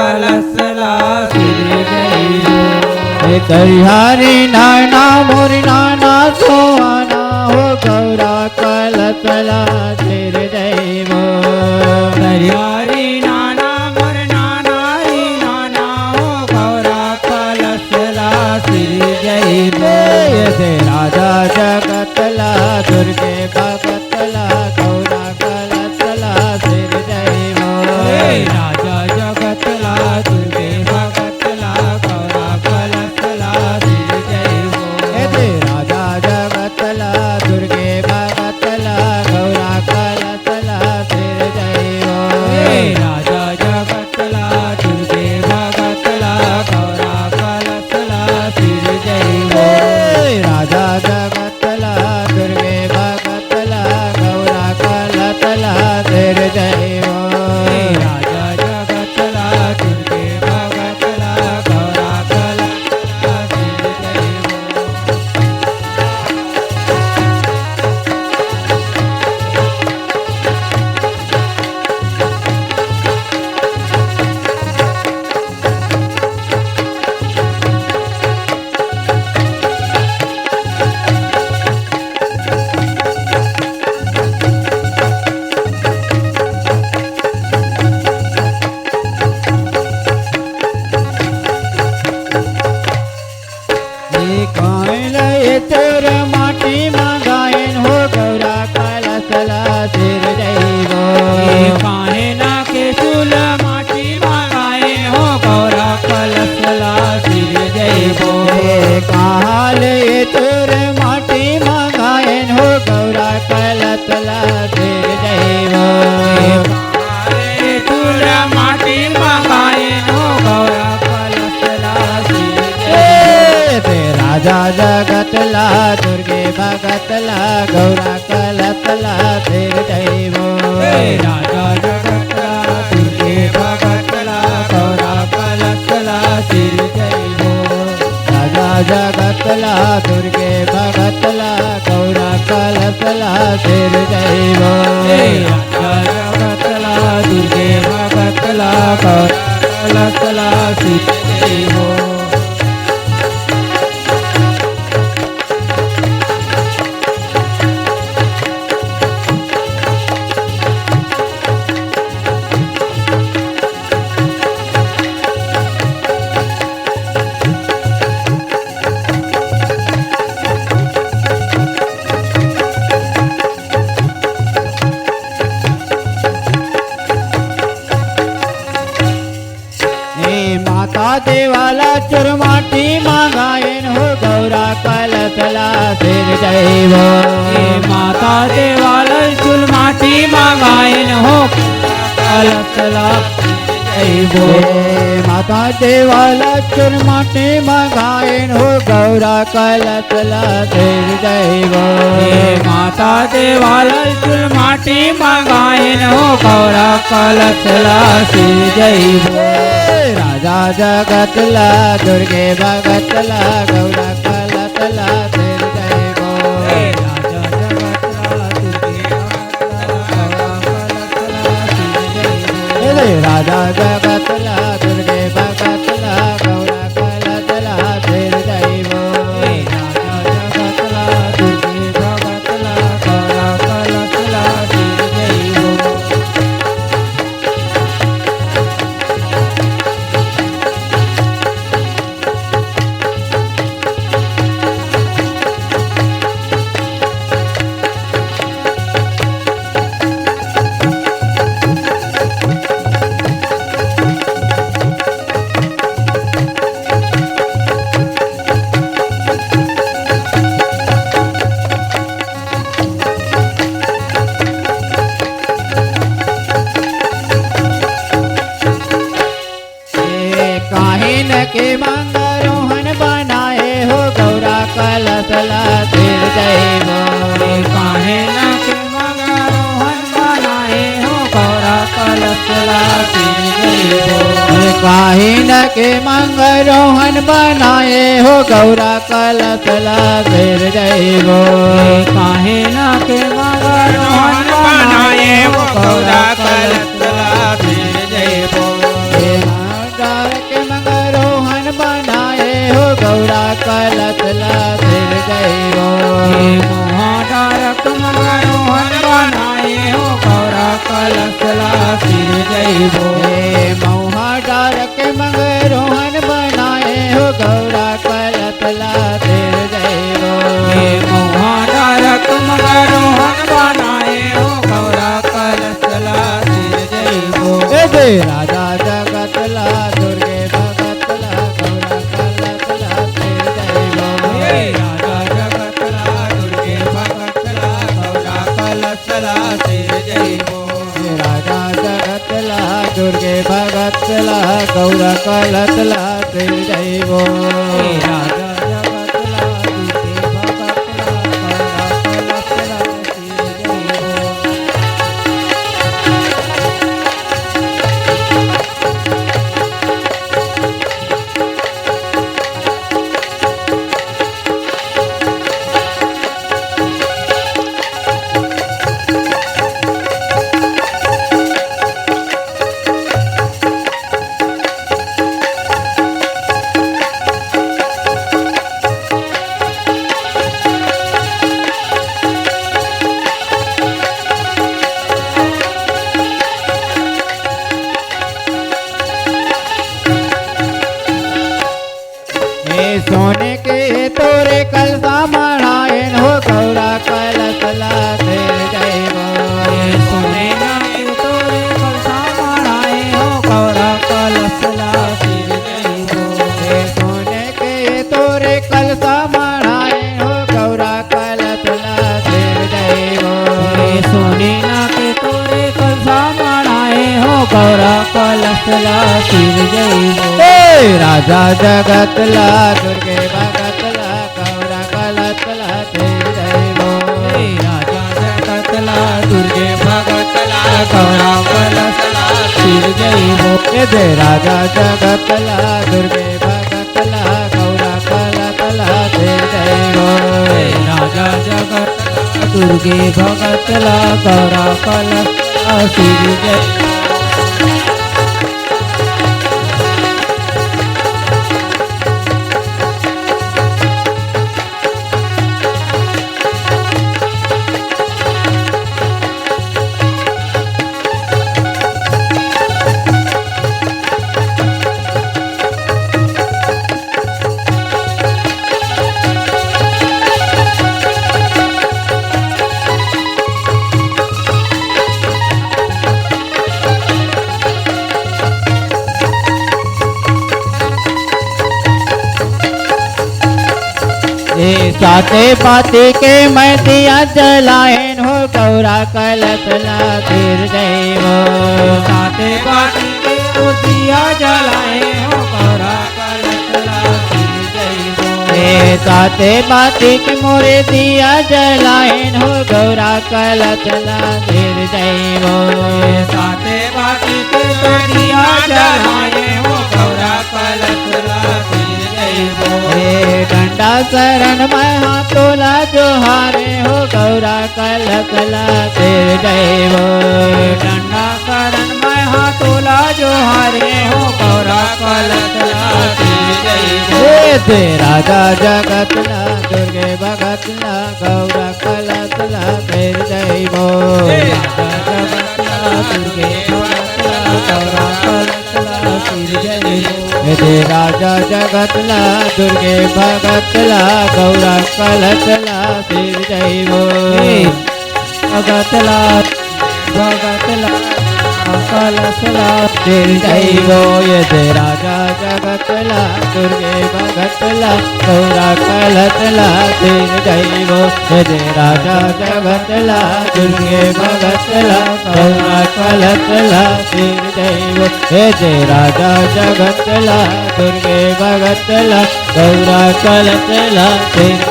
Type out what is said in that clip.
कलशला हरि नाना मोरी नाना सोहाना हो गौरा कलशला सिर जैव हरि नाना मोर नाना ही नाना हो गौरा कलशला सिर जैव राजा जगतला दुर्गे भगतला गौरा कलशला सिर जैव राजा जगतला दुर्गे भगतला गौरा कलशला सिर जैव राजा जगतला दुर्गे भगतला गौरा कलशला सिर जैव राजा जगतला दुर्गे भगतला गौरा कलशला सिर जैव राजा जगतला दुर्गे भगतला गौरा कलशला सिर जैव राजा जगतला दुर्गे भगतला गौरा कलशला सिर जैव तेरे माटी मंगायन हो गौरा कलशला सिर जैव काहे ना के चूल माटी मंगाए हो गौरा कलशला सिर जैव काल तेरे माटी मंगायन हो गौरा कलशला सिर जैव चूल माटी मंगाए हो गौरा कलशला सिर जैव राजा जगतला दुर्गे भगतला गौरा कलशला सिर जैव राजा जगतला दुर्गे भगतला गौरा कलशला सिर जैव राजा जगतला दुर्गे भगतला गौरा कलशला सिर जैव राजा जगतला दुर्गे भगतला गौरा कलशला सिर जैव माता देवाला चुरमाटी मांगायन हो गौरा कलशला सिर जैव माता देवाला चूल माटी मंगायन हो कलशला जैव माता देवाला चुरमाटी मांगायन हो गौरा कलशला सिर जैव माता देवाला चूल माटी मंगायन हो गौरा कलशला सिर जैव राजा जगतला दुर्गे भगतला गौरा कलशला सिर जैव राजा जगतला दुर्गे भगतला गौरा कलशला सिर जैव राजा जगतला दुर्गे भगतला गौरा कलशला सिर जैव राजा जगतला दुर्गे भगतला गौरा कलशला सिर जैव काहिन के मंगरोहन बनाए हो गौरा कलशला सिर जैव काहे ना के मगरोहन बनाए हो गौरा कलशला सिर जैव काहिन के मंगरोहन बनाए हो गौरा कलशला सिर जैव काहे ना के मगरोहन बनाए हो गौरा कलशला सिर जैव गौरा कलतला सिर जैबो हे मोहाधारक मंगरोहन बनाए हो गौरा कलशला सिर जैबो हे मौहा डार के मंगरोहन बनाए हो गौरा कलतला सिर जैबो हे मोहाधारक मंगरोहन बनाए हो गौरा कलशला सिर जैबो हे राजा जगतला दुर्गे भगतला गौरा कलतला सिर जैबो हे राजा जगतला दुर्गे भगतला गौरा कलशला सिर जैबो राजा जगतला दुर्गे भगतला गौरा कलतला सिर जैबो हे राजा जगतला दुर्गे भगतला गौरा कलशला सिर जैबो हे सोने के तोरे कलसा मढ़ाएन हो गौरा कलतला सिर जैबो हे सोने नामे तोरे कलसा मढ़ाए हो गौरा कलशला सिर जैबो हे सोने के तोरे कलसा मढ़ाएन हो गौरा कलतला सिर जैबो हे सोने नाके तोरे कलसा मढ़ाए हो गौरा कलशला सिर जैबो हे राजा जगतला दुर्गे भगतला गौरा कलतला सिर जैबो हे राजा जगतला दुर्गे भगतला गौरा कलशला सिर जैबो हे जय राजा जगतला दुर्गे भगतला गौरा कलतला सिर जैबो हे राजा जगतला दुर्गे भगतला गौरा कलशला सिर जैबो साते पाती के मैं दिया जलाएन हो गौरा कलतला सिर जैबो साते बाटी के दिया जलाए हो गौरा कलशला सिर जैबो हे साते पाती के मोरे दिया जलाएन हो गौरा कलतला सिर जैबो साते बाटी के दिया जलाए हो गौरा कलशला सिर जैबो हे डंडा शरण मैं हाथोला जोहारे हो गौरा कलतला सिर जैबो डंडा करण मैं हाथोला जो हारे हो गौरा कलशला सिर जैबो हे राजा जगतला दुर्गे भगतला गौरा कलतला सिर जैबो हे राजा जगतला दुर्गे भगतला गौरा कलशला सिर जैबो हे राजा जगतला दुर्गे भगतला गौरा कलतला सिर जैबो भगतला भगतला कलशला सिर जैबो ये राजा जगतला दुर्गे भगतला गौरा कलतला सिर जैबो ये राजा जगतला दुर्गे भगतला गौरा कलतला सिर जैबो हे राजा जगतला दुर्गे भगतला गौरा कलतला सिर